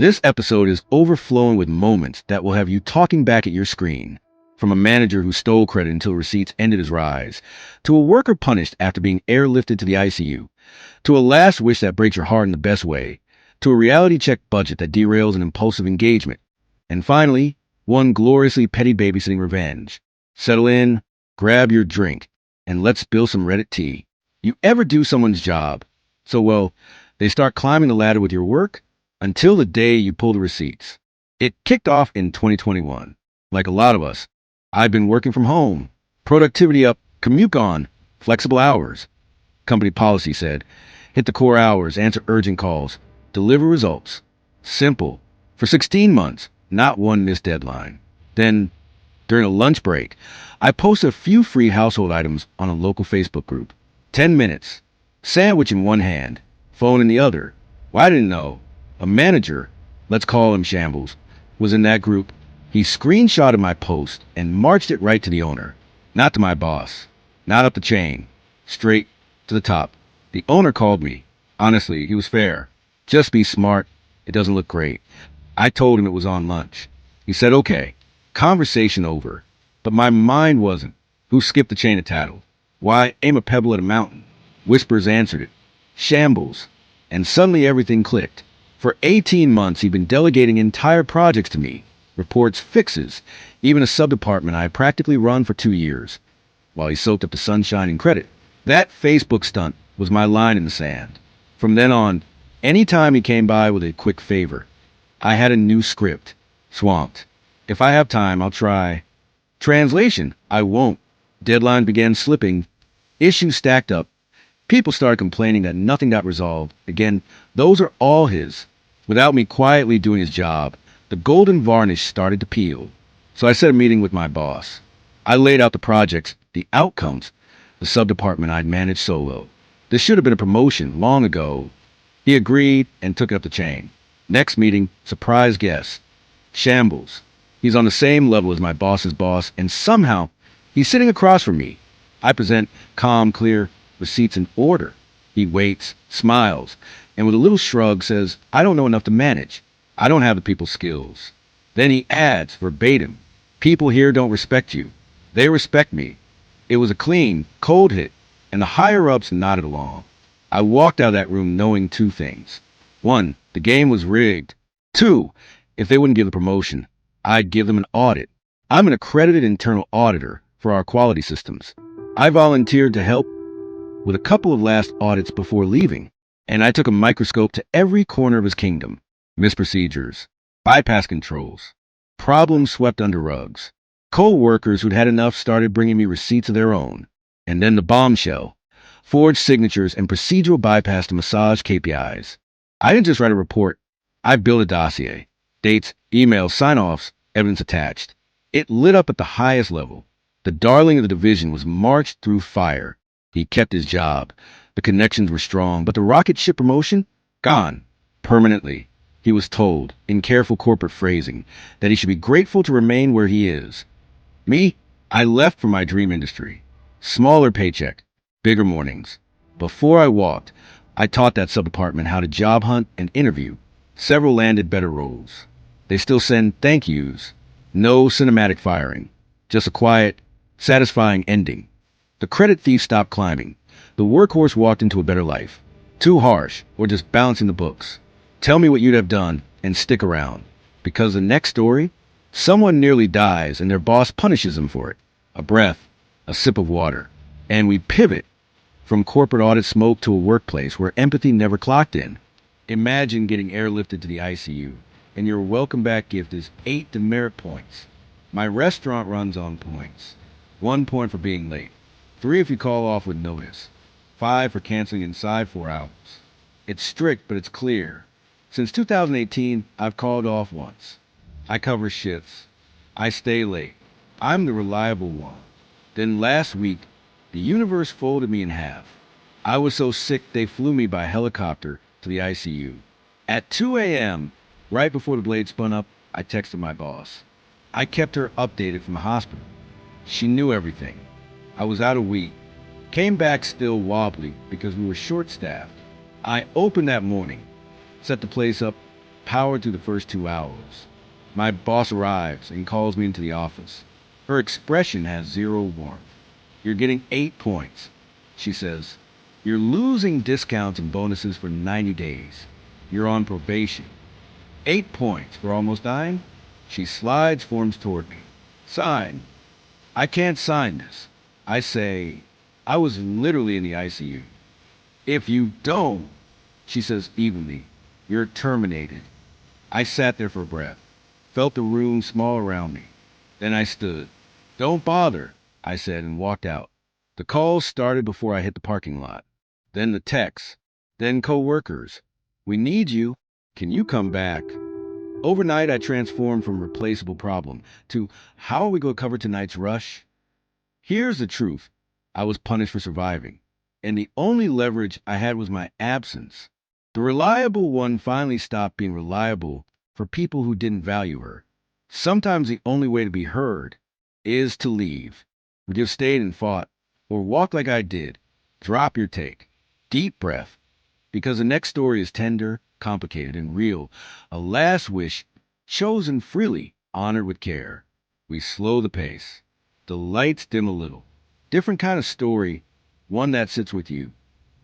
This episode is overflowing with moments that will have you talking back at your screen. From a manager who stole credit until receipts ended his rise, to a worker punished after being airlifted to the ICU, to a last wish that breaks your heart in the best way, to a reality check budget that derails an impulsive engagement, and finally, one gloriously petty babysitting revenge. Settle in, grab your drink, and let's spill some Reddit tea. You ever do someone's job so well they start climbing the ladder with your work? Until the day you pull the receipts. It kicked off in 2021. Like a lot of us, I've been working from home. Productivity up, commute gone, flexible hours. Company policy said, hit the core hours, answer urgent calls, deliver results. Simple. For 16 months, not one missed deadline. Then, during a lunch break, I posted a few free household items on a local Facebook group. 10 minutes. Sandwich in one hand, phone in the other. Well, I didn't know. A manager, let's call him Shambles, was in that group. He screenshotted my post and marched it right to the owner. Not to my boss. Not up the chain. Straight to the top. The owner called me. Honestly, he was fair. Just be smart. It doesn't look great. I told him it was on lunch. He said, okay. Conversation over. But my mind wasn't. Who skipped the chain of tattle? Why, aim a pebble at a mountain. Whispers answered it. Shambles. And suddenly everything clicked. For 18 months, he'd been delegating entire projects to me. Reports, fixes, even a sub-department I had practically run for 2 years, while he soaked up the sunshine and credit. That Facebook stunt was my line in the sand. From then on, any time he came by with a quick favor, I had a new script. Swamped. If I have time, I'll try. Translation, I won't. Deadline began slipping. Issues stacked up. People started complaining that nothing got resolved. Again, those are all his. Without me quietly doing his job, the golden varnish started to peel. So I set a meeting with my boss. I laid out the projects, the outcomes, the sub-department I'd managed solo. This should have been a promotion long ago. He agreed and took it up the chain. Next meeting, surprise guest. Shambles. He's on the same level as my boss's boss, and somehow he's sitting across from me. I present calm, clear, receipts in order. He waits, smiles, and with a little shrug says, I don't know enough to manage. I don't have the people skills. Then he adds, verbatim, people here don't respect you. They respect me. It was a clean, cold hit, and the higher-ups nodded along. I walked out of that room knowing two things. One, the game was rigged. Two, if they wouldn't give the promotion, I'd give them an audit. I'm an accredited internal auditor for our quality systems. I volunteered to help with a couple of last audits before leaving, and I took a microscope to every corner of his kingdom. Misprocedures, bypass controls, problems swept under rugs. Co-workers who'd had enough started bringing me receipts of their own. And then the bombshell, forged signatures and procedural bypass to massage KPIs. I didn't just write a report, I built a dossier. Dates, emails, sign-offs, evidence attached. It lit up at the highest level. The darling of the division was marched through fire. He kept his job. The connections were strong, but the rocket ship promotion? Gone. Permanently. He was told, in careful corporate phrasing, that he should be grateful to remain where he is. Me? I left for my dream industry. Smaller paycheck, bigger mornings. Before I walked, I taught that sub-department how to job hunt and interview. Several landed better roles. They still send thank yous. No cinematic firing. Just a quiet, satisfying ending. The credit thief stopped climbing. The workhorse walked into a better life. Too harsh, or just balancing the books. Tell me what you'd have done, and stick around. Because the next story, someone nearly dies and their boss punishes them for it. A breath, a sip of water. And we pivot from corporate audit smoke to a workplace where empathy never clocked in. Imagine getting airlifted to the ICU, and your welcome back gift is 8 demerit points. My restaurant runs on points. 1 point for being late. 3 if you call off with notice. 5 for canceling inside 4 hours. It's strict, but it's clear. Since 2018, I've called off once. I cover shifts. I stay late. I'm the reliable one. Then last week, the universe folded me in half. I was so sick they flew me by helicopter to the ICU. At 2 a.m., right before the blade spun up, I texted my boss. I kept her updated from the hospital. She knew everything. I was out a week. Came back still wobbly because we were short-staffed. I opened that morning, set the place up, Powered through the first 2 hours. My boss arrives and calls me into the office. Her expression has zero warmth. "You're getting 8 points," she says. "You're losing discounts and bonuses for 90 days. You're on probation." 8 points for almost dying? She slides forms toward me. "Sign." I can't sign this. I say, "I was literally in the ICU." "If you don't," she says evenly, "you're terminated." I sat there for breath, felt the room small around me. Then I stood. "Don't bother," I said, and walked out. The calls started before I hit the parking lot. Then the texts. Then coworkers. "We need you. Can you come back?" Overnight, I transformed from replaceable problem to how are we going to cover tonight's rush? Here's the truth. I was punished for surviving, and the only leverage I had was my absence. The reliable one finally stopped being reliable for people who didn't value her. Sometimes the only way to be heard is to leave. Would you have stayed and fought, or walked like I did? Drop your take. Deep breath. Because the next story is tender, complicated, and real. A last wish, chosen freely, honored with care. We slow the pace. The lights dim a little. Different kind of story, one that sits with you.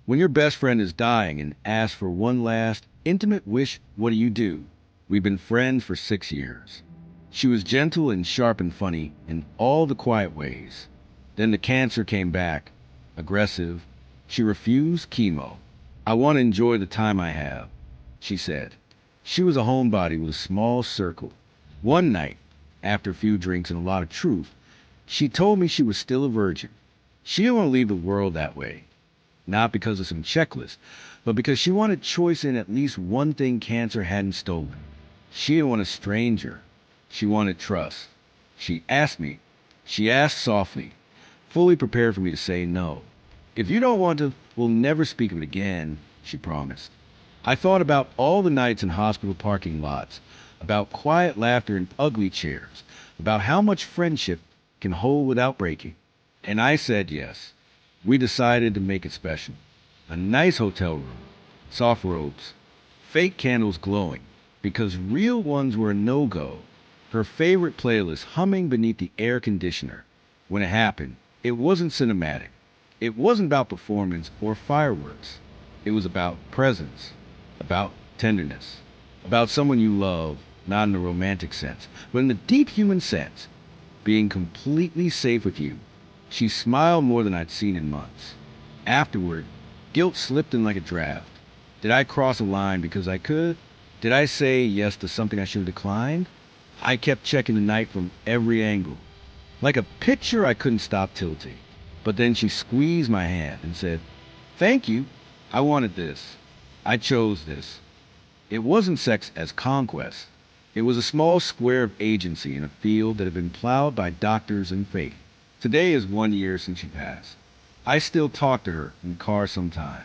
When your best friend is dying and asks for one last, intimate wish, what do? We've been friends for 6 years. She was gentle and sharp and funny in all the quiet ways. Then the cancer came back, aggressive. She refused chemo. "I want to enjoy the time I have," she said. She was a homebody with a small circle. One night, after a few drinks and a lot of truth, she told me she was still a virgin. She didn't want to leave the world that way. Not because of some checklist, but because she wanted choice in at least one thing cancer hadn't stolen. She didn't want a stranger. She wanted trust. She asked me. She asked softly, fully prepared for me to say no. "If you don't want to, we'll never speak of it again," she promised. I thought about all the nights in hospital parking lots, about quiet laughter in ugly chairs, about how much friendship can hold without breaking. And I said yes. We decided to make it special. A nice hotel room, soft robes, fake candles glowing, because real ones were a no-go. Her favorite playlist humming beneath the air conditioner. When it happened, it wasn't cinematic. It wasn't about performance or fireworks. It was about presence, about tenderness, about someone you love, not in the romantic sense, but in the deep human sense, being completely safe with you. She smiled more than I'd seen in months. Afterward, guilt slipped in like a draft. Did I cross a line because I could? Did I say yes to something I should have declined? I kept checking the night from every angle. Like a picture I couldn't stop tilting. But then she squeezed my hand and said, "Thank you. I wanted this. I chose this." It wasn't sex as conquest. It was a small square of agency in a field that had been plowed by doctors and fate. Today is 1 year since she passed. I still talk to her in the car sometimes.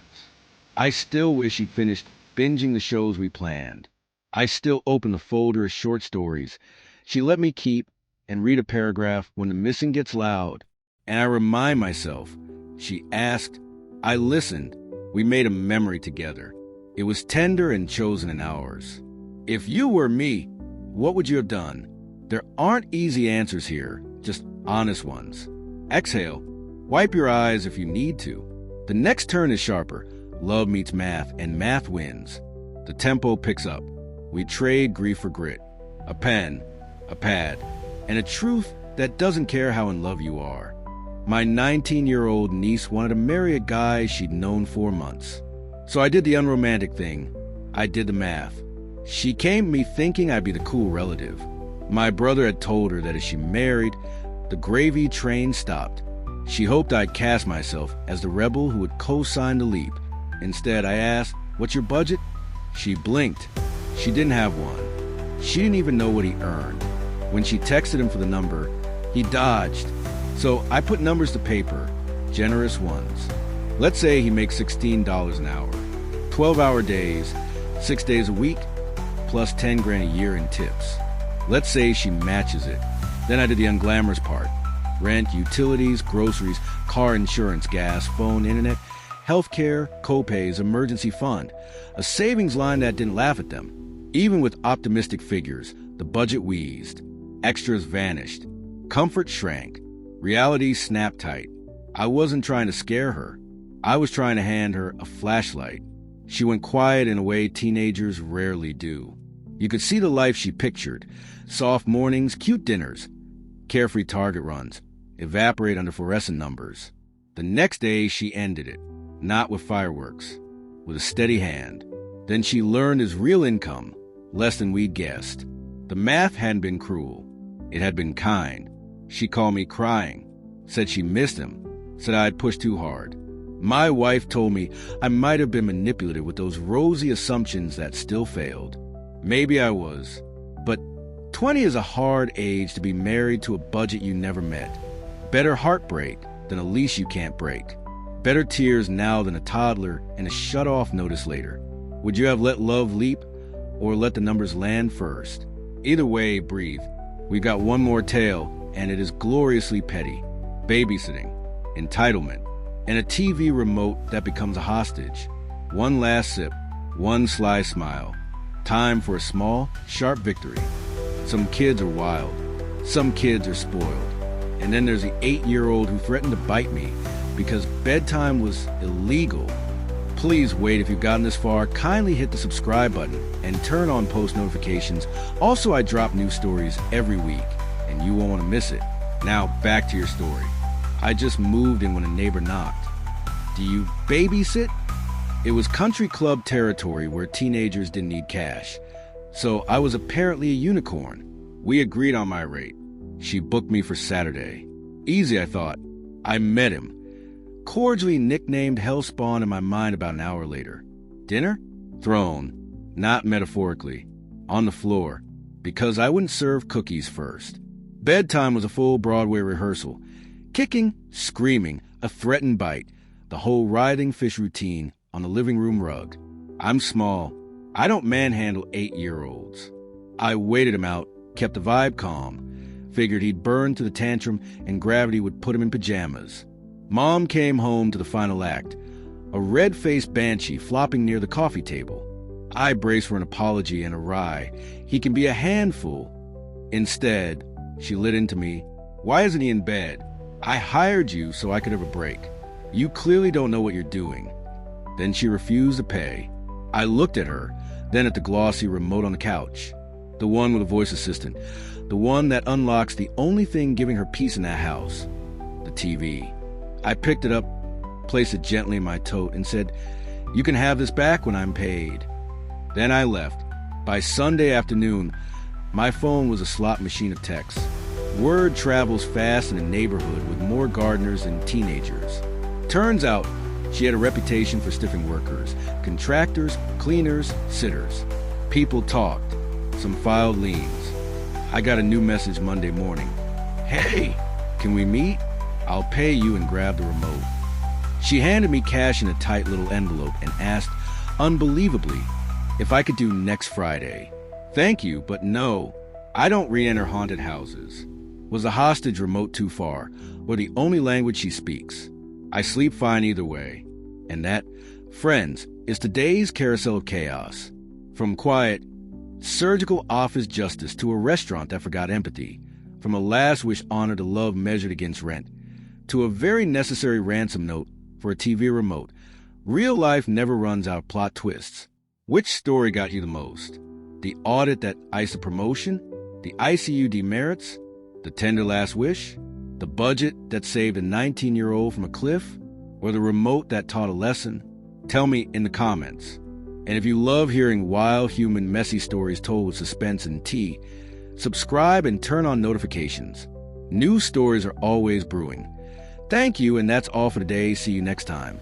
I still wish she'd finished binging the shows we planned. I still open the folder of short stories she let me keep and read a paragraph when the missing gets loud. And I remind myself, she asked, I listened, we made a memory together. It was tender and chosen in ours. If you were me, what would you have done? There aren't easy answers here, just honest ones. Exhale. Wipe your eyes if you need to. The next turn is sharper. Love meets math, and math wins. The tempo picks up. We trade grief for grit. A pen, a pad, and a truth that doesn't care how in love you are. My 19-year-old niece wanted to marry a guy she'd known 4 months. So I did the unromantic thing. I did the math. She came to me thinking I'd be the cool relative. My brother had told her that if she married, the gravy train stopped. She hoped I'd cast myself as the rebel who would co-sign the leap. Instead, I asked, "What's your budget?" She blinked. She didn't have one. She didn't even know what he earned. When she texted him for the number, he dodged. So I put numbers to paper, generous ones. Let's say he makes $16 an hour, 12-hour days, 6 days a week, plus 10 grand a year in tips. Let's say she matches it. Then I did the unglamorous part. Rent, utilities, groceries, car insurance, gas, phone, internet, healthcare, co-pays, emergency fund. A savings line that didn't laugh at them. Even with optimistic figures, the budget wheezed. Extras vanished. Comfort shrank. Reality snapped tight. I wasn't trying to scare her. I was trying to hand her a flashlight. She went quiet in a way teenagers rarely do. You could see the life she pictured. Soft mornings, cute dinners, carefree Target runs, evaporate under fluorescent numbers. The next day, she ended it. Not with fireworks. With a steady hand. Then she learned his real income, less than we'd guessed. The math hadn't been cruel. It had been kind. She called me crying, said she missed him, said I'd pushed too hard. My wife told me I might have been manipulative with those rosy assumptions that still failed. Maybe I was, but 20 is a hard age to be married to a budget you never met. Better heartbreak than a leash you can't break. Better tears now than a toddler and a shut-off notice later. Would you have let love leap or let the numbers land first? Either way, breathe. We've got one more tale, and it is gloriously petty. Babysitting, entitlement, and a TV remote that becomes a hostage. One last sip, one sly smile. Time for a small, sharp victory. Some kids are wild. Some kids are spoiled. And then there's the 8-year-old who threatened to bite me because bedtime was illegal. Please wait. If you've gotten this far, kindly hit the subscribe button and turn on post notifications. Also, I drop new stories every week, and you won't want to miss it. Now, back to your story. I just moved in when a neighbor knocked. Do you babysit? It was country club territory where teenagers didn't need cash. So I was apparently a unicorn. We agreed on my rate. She booked me for Saturday. Easy, I thought. I met him. Cordially nicknamed Hellspawn in my mind about an hour later. Dinner? Thrown. Not metaphorically. On the floor. Because I wouldn't serve cookies first. Bedtime was a full Broadway rehearsal. Kicking, screaming, a threatened bite. The whole writhing fish routine on the living room rug. I'm small. I don't manhandle 8-year-olds. I waited him out, kept the vibe calm. Figured he'd burn to the tantrum and gravity would put him in pajamas. Mom came home to the final act. A red-faced banshee flopping near the coffee table. I braced for an apology and a wry. He can be a handful. Instead, she lit into me. Why isn't he in bed? I hired you so I could have a break. You clearly don't know what you're doing. Then she refused to pay. I looked at her, then at the glossy remote on the couch. The one with a voice assistant. The one that unlocks the only thing giving her peace in that house. The TV. I picked it up, placed it gently in my tote, and said, "You can have this back when I'm paid." Then I left. By Sunday afternoon, my phone was a slot machine of texts. Word travels fast in a neighborhood with more gardeners than teenagers. Turns out, she had a reputation for stiffing workers, contractors, cleaners, sitters. People talked. Some filed liens. I got a new message Monday morning. "Hey, can we meet? I'll pay you," and grabbed the remote. She handed me cash in a tight little envelope and asked, unbelievably, if I could do next Friday. Thank you, but no. I don't re-enter haunted houses. Was the hostage remote too far, or the only language she speaks? I sleep fine either way. And that, friends, is today's carousel of chaos. From quiet, surgical office justice to a restaurant that forgot empathy. From a last wish honor to love measured against rent. To a very necessary ransom note for a TV remote. Real life never runs out of plot twists. Which story got you the most? The audit that iced a promotion? The ICU demerits? The tender last wish? The budget that saved a 19-year-old from a cliff? Or the remote that taught a lesson? Tell me in the comments. And if you love hearing wild, human, messy stories told with suspense and tea, subscribe and turn on notifications. New stories are always brewing. Thank you, and that's all for today. See you next time.